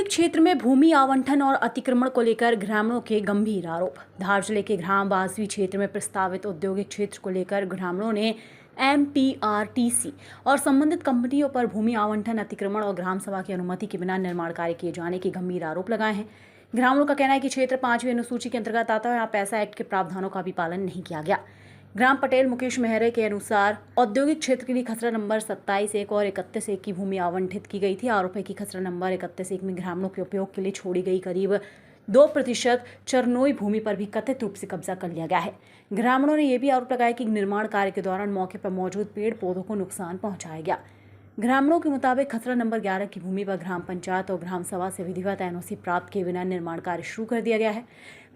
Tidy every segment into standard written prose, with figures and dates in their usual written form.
औद्योगिक क्षेत्र में भूमि आवंटन और अतिक्रमण को लेकर ग्रामीणों के गंभीर आरोप। धार जिले के ग्राम बासवी क्षेत्र में प्रस्तावित औद्योगिक क्षेत्र को लेकर ग्रामीणों ने MPRTC और संबंधित कंपनियों पर भूमि आवंटन, अतिक्रमण और ग्राम सभा की अनुमति के बिना निर्माण कार्य किए जाने के गंभीर आरोप लगाए हैं। ग्रामीणों का कहना है कि क्षेत्र 5वीं अनुसूची के अंतर्गत आता है। यहाँ पैसा एक्ट के प्रावधानों का भी पालन नहीं किया गया। ग्राम पटेल मुकेश मेहरे के अनुसार औद्योगिक क्षेत्र के लिए खसरा नंबर 27(1) और 31(1) की भूमि आवंटित की गई थी। आरोप है कि खसरा नंबर 31(1) में ग्रामीणों के उपयोग के लिए छोड़ी गई करीब 2% चरनोई भूमि पर भी कथित रूप से कब्जा कर लिया गया है। ग्रामीणों ने यह भी आरोप लगाया कि निर्माण कार्य के दौरान मौके पर मौजूद पेड़ पौधों को नुकसान पहुंचाया गया। ग्रामीणों के मुताबिक खसरा नंबर 11 की भूमि पर ग्राम पंचायत और ग्राम सभा से विधिवत NOC प्राप्त किए बिना निर्माण कार्य शुरू कर दिया गया है।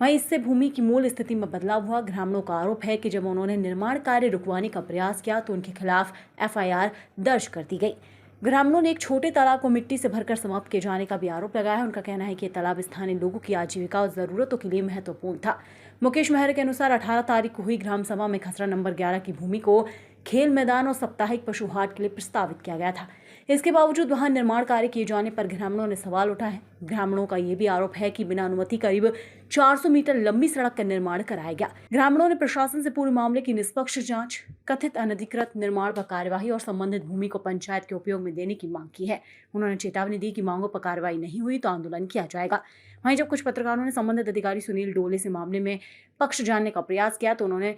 वहीं इससे भूमि की मूल स्थिति में बदलाव हुआ। ग्रामीणों का आरोप है कि जब उन्होंने निर्माण कार्य रुकवाने का प्रयास किया तो उनके खिलाफ FIR दर्ज कर दी गई। ग्रामीणों ने एक छोटे तालाब को मिट्टी से भरकर समाप्त किए जाने का भी आरोप लगाया है। उनका कहना है कि यह तालाब स्थानीय लोगों की आजीविका और जरूरतों के लिए महत्वपूर्ण था। मुकेश मेहर के अनुसार 18 तारीख को हुई ग्राम सभा में खसरा नंबर 11 की भूमि को खेल मैदान और साप्ताहिक पशु हाट के लिए प्रस्तावित किया गया था। इसके बावजूद वहां निर्माण कार्य किए जाने पर ग्रामीणों ने सवाल उठाए हैं। ग्रामीणों का यह भी आरोप है कि बिना अनुमति करीब 400 मीटर लंबी सड़क का निर्माण कराया गया। ग्रामीणों ने प्रशासन से पूरे मामले की निष्पक्ष जांच, कथित अनधिकृत निर्माण पर कार्यवाही और संबंधित भूमि को पंचायत के उपयोग में देने की मांग की है। उन्होंने चेतावनी दी कि मांगों पर कार्रवाई नहीं हुई तो आंदोलन किया जाएगा। वहीं जब कुछ पत्रकारों ने संबंधित अधिकारी सुनील डोले से मामले में पक्ष जानने का प्रयास किया तो उन्होंने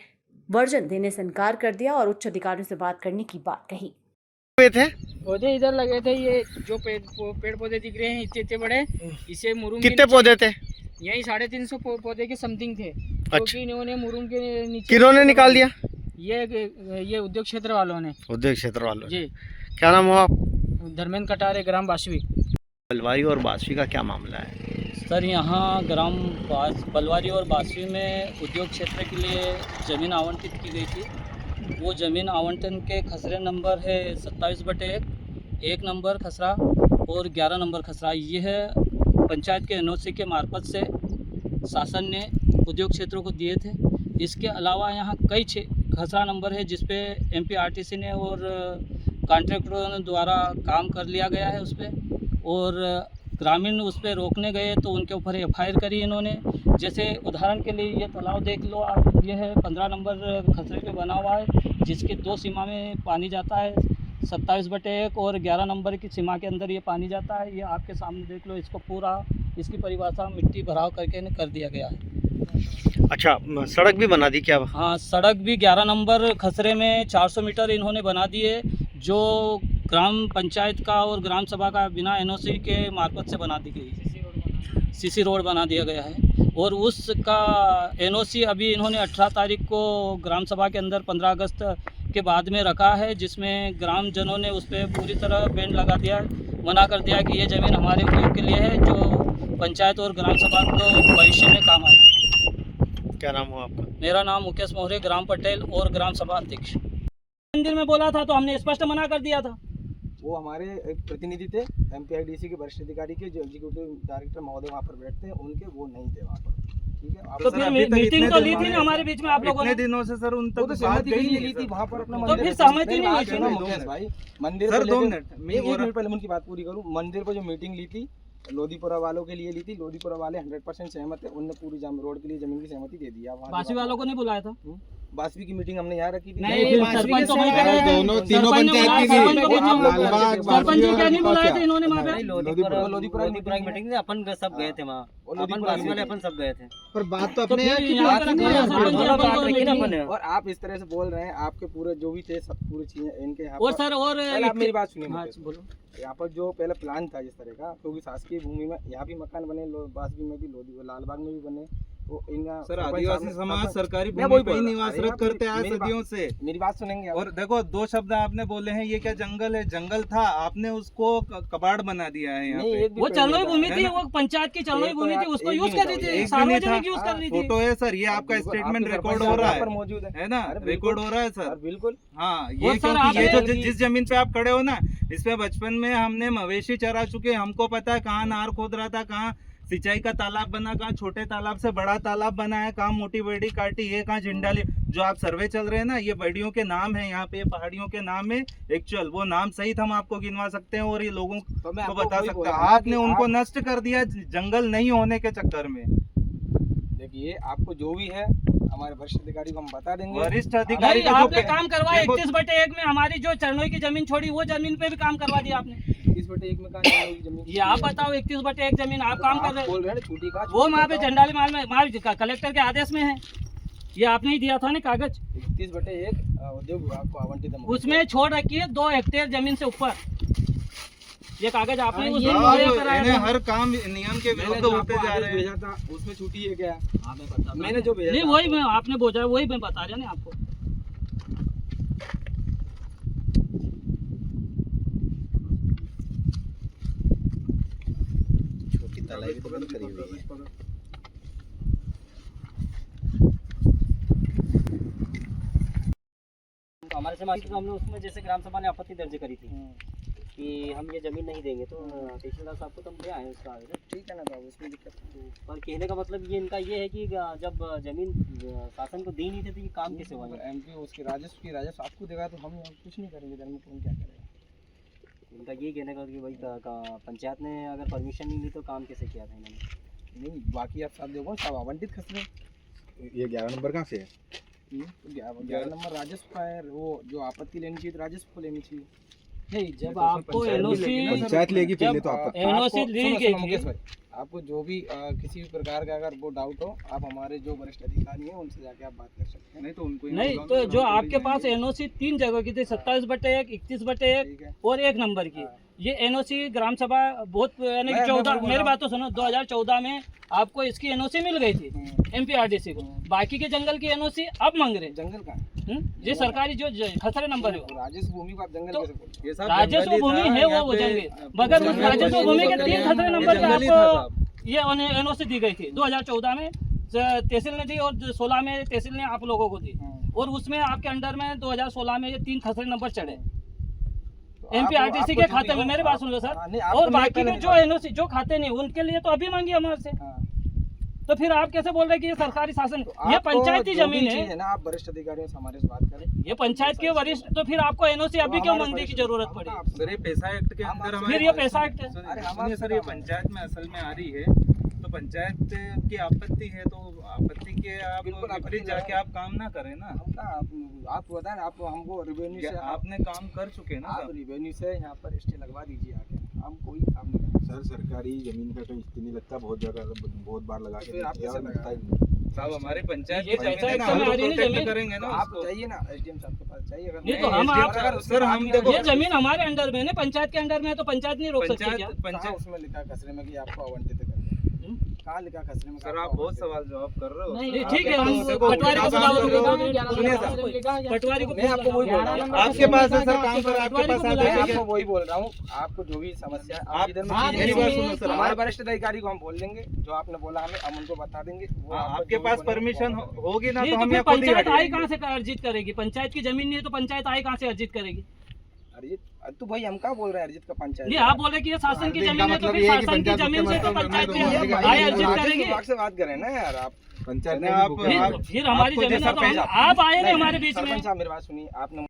वर्जन देने से इनकार कर दिया और उच्च अधिकारियों से बात करने की बात कही। थे पौधे इधर लगे थे, ये जो पेड़ पौधे दिख रहे हैं इतने बड़े, इसे मुरुंग कितने पौधे थे? यही 350 पौधे के समथिंग थे। अच्छा। क्योंकि इन्होंने मुरुंग के नीचे किन्होंने निकाल दिया? ये उद्योग क्षेत्र वालों ने। उद्योग क्षेत्र वालों जी। क्या नाम हुआ? धर्मेंद्र कटारे, ग्राम बासवी। बलवारी और बासवी का क्या मामला है? सर, यहाँ ग्राम बलवारी और बासवी में उद्योग क्षेत्र के लिए ज़मीन आवंटित की गई थी। वो ज़मीन आवंटन के खसरे नंबर है 27/1, 1 नंबर खसरा और 11 नंबर खसरा। ये है पंचायत के NOC के मार्फत से शासन ने उद्योग क्षेत्रों को दिए थे। इसके अलावा यहाँ कई खसरा नंबर है जिस पे MPRTC ने और कॉन्ट्रैक्टरों द्वारा काम कर लिया गया है उस पर, और ग्रामीण उस पर रोकने गए तो उनके ऊपर FIR करी इन्होंने। जैसे उदाहरण के लिए ये तालाब देख लो आप, ये है 15 नंबर खसरे पे बना हुआ है जिसके 2 सीमा में पानी जाता है, 27/1 और 11 नंबर की सीमा के अंदर ये पानी जाता है। ये आपके सामने देख लो, इसको पूरा इसकी परिभाषा मिट्टी भराव करके कर दिया गया है। अच्छा, सड़क भी बना दी क्या? हाँ, सड़क भी 11 नंबर खसरे में 400 मीटर इन्होंने बना दिए, जो ग्राम पंचायत का और ग्राम सभा का बिना NOC के मार्फत से बना दी गई। CC रोड बना दिया गया है और उसका NOC अभी इन्होंने 18 तारीख को ग्राम सभा के अंदर 15 अगस्त के बाद में रखा है, जिसमें ग्रामजनों ने उस पर पूरी तरह बैंड लगा दिया, मना कर दिया कि ये ज़मीन हमारे उपयोग के लिए है, जो पंचायत और ग्राम सभा को भविष्य में काम आएगी। क्या नाम हुआ आपका? मेरा नाम मुकेश मेहरे, ग्राम पटेल और ग्राम सभा अध्यक्ष। मंदिर में बोला था तो हमने स्पष्ट मना कर दिया था। वो हमारे एक प्रतिनिधि थे MPRTC के वरिष्ठ अधिकारी के, जो एग्जीक्यूटिव डायरेक्टर महोदय वहाँ पर बैठते हैं, उनके वो नहीं थे वहाँ पर। ठीक है, तो फिर मीटिंग तो ली थी ना हमारे बीच में आप लोगों ने। दिनों से सर उन तक तो सहमति नहीं ली थी वहाँ पर अपना। तो फिर सहमति नहीं हुई थी ना मुकेश भाई। मंदिर पर 2 मिनट पहले उनकी बात पूरी करूँ। मंदिर पर जो मीटिंग ली थी लोधीपुरा वालों के लिए ली थी, लोधीपुरा वाले 100% सहमत है, उनने पूरी रोड के लिए जमीन की सहमति दे दी। बासवी वालों को नहीं बुलाया था? बासवी की मीटिंग हमने यहाँ रखी थी। सरपंच को क्या नहीं बुलाया था इन्होंने वहाँ पे? लोधीपुरा की मीटिंग थी, अपन सब गए थे वहाँ, अपन सब गए थे। पर बात तो अपने और आप इस तरह से बोल रहे हैं, आपके पूरे जो भी थे सब पूरी चीजें इनके यहाँ। और सर, और आप मेरी बात सुनिए। बोलो। यहाँ पर जो पहले प्लान था जिस तरह का, क्योंकि शासकीय भूमि में यहाँ भी मकान बने, बासवी में भी, लालबाग में भी बने, तो इनका सर आदिवासी समाज सरकारी भूमि पर ही निवासरत करते हैं सदियों से। मेरी बात सुनेंगे? और देखो, 2 शब्द आपने बोले हैं, ये क्या जंगल है? जंगल था, आपने उसको कबाड़ बना दिया है यहाँ पे। वो चलनोई भूमि थी, वो पंचायत की चलनोई भूमि थी, उसको यूज कर रही थी, सार्वजनिक यूज कर रही थी। फोटो है सर, ये आपका स्टेटमेंट रिकॉर्ड हो रहा है, मौजूद है ना? रिकॉर्ड हो रहा है सर, बिल्कुल। हाँ, ये जो जिस जमीन पे आप खड़े हो ना, इस पे बचपन में हमने मवेशी चरा चुके, हमको पता है कहाँ नार खोद रहा था, कहाँ सिंचाई का तालाब बना, कहाँ छोटे तालाब से बड़ा तालाब बना है, कहाँ मोटी बड़ी काटी है, कहाँ झंडाली जो आप सर्वे चल रहे हैं ना, ये बड़ियों के नाम है, यहाँ पे पहाड़ियों के नाम है एक्चुअल, वो नाम सहित हम आपको गिनवा सकते हैं और ये लोगों तो मैं को आपको बता वही सकते बोल हैं। रहा हूँ आपने कि उनको आप- नष्ट कर दिया जंगल नहीं होने के चक्कर में। देखिए आपको जो भी है हमारे वरिष्ठ अधिकारी को हम बता देंगे। वरिष्ठ अधिकारी नहीं, का जो आपने काम करवाया देखो- 31/1 में हमारी जो चरणों की जमीन छोड़ी वो जमीन पे भी काम करवा दिया आपने। 31/1 में कहाँ जमीन होगी जमीन? ये आप बताओ 31/1 जमीन आप काम कर रहे बोल रहे हैं छुट्टी का वो वहाँ पे जंडाली माल में वहाँ कलेक्टर के आदेश में है, ये आपने ही दिया था ना कागज। 31/1 उद्योग विभाग को आवंटित है। उसमें छोड़ रखी है 2 हेक्टेयर जमीन से ऊपर, ये कागज आपने उस दिन हाँ, मुहैया तो कराया इन्हें था। हर काम नियम के मैंने विरुद्ध जो होते आपको जा आदेश रहे हैं। भेजा था उसमें छुट्टी है क्या? मैंने जो भेजा नहीं था वही मैं आपने बोझा वही मैं बता रहा ना आपको। छोटी तालाई भी तो बंद करी हुई है। तो हमारे समाज की तो हमने उसमें जैसे ग्राम सभा ने आपत्ति दर्ज करी थी कि हम ये ज़मीन नहीं देंगे, तो तहसीलदार साहब को तो हम ले आए उसका आवेदन। ठीक है ना बाबू, उसमें दिक्कत नहीं। पर कहने का मतलब ये इनका ये है कि जब ज़मीन शासन को दी नहीं थी तो ये काम कैसे हुआ? एमपी उसके राजस्व आपको देगा तो हम यहाँ कुछ नहीं करेंगे, धर्म कौन क्या करेगा? इनका ये कहने का कि भाई पंचायत ने अगर परमिशन नहीं ली तो काम कैसे किया था इन्होंने? नहीं बाकी आप साथ देखो सब आवंटित खसरे। ये 11 नंबर कहाँ से है? 11 नंबर राजस्व का है, वो जो आपत्ति लेनी चाहिए तो राजस्व को लेनी चाहिए। नहीं जब आपको एनओसी पंचायत लेगी पहले तो आप एनओसी ली सुनो, गई सुनो, थी। मुकेश भाई, आपको जो भी किसी भी प्रकार का अगर वो डाउट हो आप हमारे जो वरिष्ठ अधिकारी हैं उनसे जाके आप बात कर सकते हैं। नहीं तो उनको नहीं तो जो आपके पास एनओसी 3 जगह की थी 27/1, 31/1 ठीक है। और 1 नंबर की, ये एनओसी ग्राम सभा बहुत यानी कि मैं 14 बोल मेरी रहा बात तो सुनो 2014 में आपको इसकी एनओसी मिल गई थी एमपीआरडीसी को, बाकी के जंगल की एनओसी अब मांग रहे जंगल का ये सरकारी जो खसरे नंबर है वो। राजस्व भूमि को आप जंगल तो कैसे बोलते ये सब राजस्व जंगली भूमि था, है यहाँ वो पे- जंगल, मगर उस राजस्व भूमि के 3 खसरे नंबर पे जंगली था आपको ये एनओसी दी गई थी 2014 में तहसील ने दी और 16 में तहसील ने आप लोगों को दी, और उसमें आपके अंडर में 2016 में ये 3 खसरे नंबर चढ़े एमपीआरटीसी के खाते में। मेरी बात सुन लो सर, और बाकी के जो एनओसी जो खाते नहीं उनके लिए तो अभी मांगी हमारे से, तो फिर आप कैसे बोल रहे हैं कि ये सरकारी शासन, ये पंचायती जमीन है ना। आप वरिष्ठ अधिकारियों से हमारे से बात करें। ये पंचायत के वरिष्ठ, तो फिर आपको एनओसी अभी क्यों मांगने की जरूरत पड़ी? सर ये पैसा एक्ट के अंदर हमारे फिर ये पैसा एक्ट है। सुनिए सर, ये पंचायत में असल में आ रही है, तो पंचायत की आपत्ति है, तो आपत्ति के आप बिल्कुल विपरीत आपत्ति जाके है। आप काम ना करें ना। हम कहा आप बताएं, आप हमको रिवेन्यू से आपने काम कर चुके हैं ना आप सर। रिवेन्यू से यहाँ पर स्टे लगवा दीजिए आके, हम कोई काम नहीं करेंगे। सर सरकारी जमीन का कहीं स्टे नहीं लगता, बहुत बार लगा के फिर आप दिया, कैसे मिलता ही लगाएंगे? नहीं। साहब हमारे पंचायत ये की जमीन है पंचायत ना, में हम आ तो रही है ना प्रोटेक्ट जमीन। करेंगे ना तो आप उसको। चाहिए ना एसडीएम साहब के पास चाहिए। अगर नहीं तो हम SDM आप अगर सर हम देखो ये जमीन हमारे अंडर में है ना, पंचायत के अंडर में है, तो पंचायत नहीं रोक सकती क्या? पंचायत कहाँ पंचायत उसमें लिखा खसरे में कि आपको आवंटित करना? कहाँ लिखा खसरे में? सर आप बहुत सवाल जवाब कर रहे हो। नहीं आप ठीक है, देखो, हम देखो, पटवारी को आप बुलाओ, देखो, सुनिए सर, पटवारी को मैं आपको वही बोल रहा हूँ। आपके पास है सर काम सर, आपके पास मैं आदेश है आपको क्या? वही बोल रहा हूँ, आपको जो भी समस्या है, आप इधर में हाँ, कीजिए। मेरी बात सुनो सर, हमारे आप- वरिष्ठ अधिकारी को हम बोल देंगे, जो आपने बोला हमें हम उनको बता देंगे। वो हाँ, आपको आपके जो भी पास बोलेंगे, परमिशन वो हम करेंगे। होगी ना नहीं तो तो हम फिर यहाँ खुद ही पंचायत हट आय जाएंगे। कहाँ से अर्जित करेगी? पंचायत की जमीन नहीं है तो पंचायत आय कहाँ से अर्जित करेगी? अर्जित तो भाई हम क्या बोल रहे हैं अर्जित का पंचायत? नहीं आप बोल रहे कि ये शासन की जमीन है, तो फिर ये है कि शासन की पंचायत जमीन से तो के पंचायत मतलब में ये भाई आय ये अर्जित राजस्व करेगी। विभाग से बात करें ना यार आप। पंचायत नहीं, में भी आप- भूख है। फिर हमारी आपको जमीन जैसा है तो पैसा- आप आए ना हमारे बीच में। सरपंच साहब मेरी बात सुनिए, आपने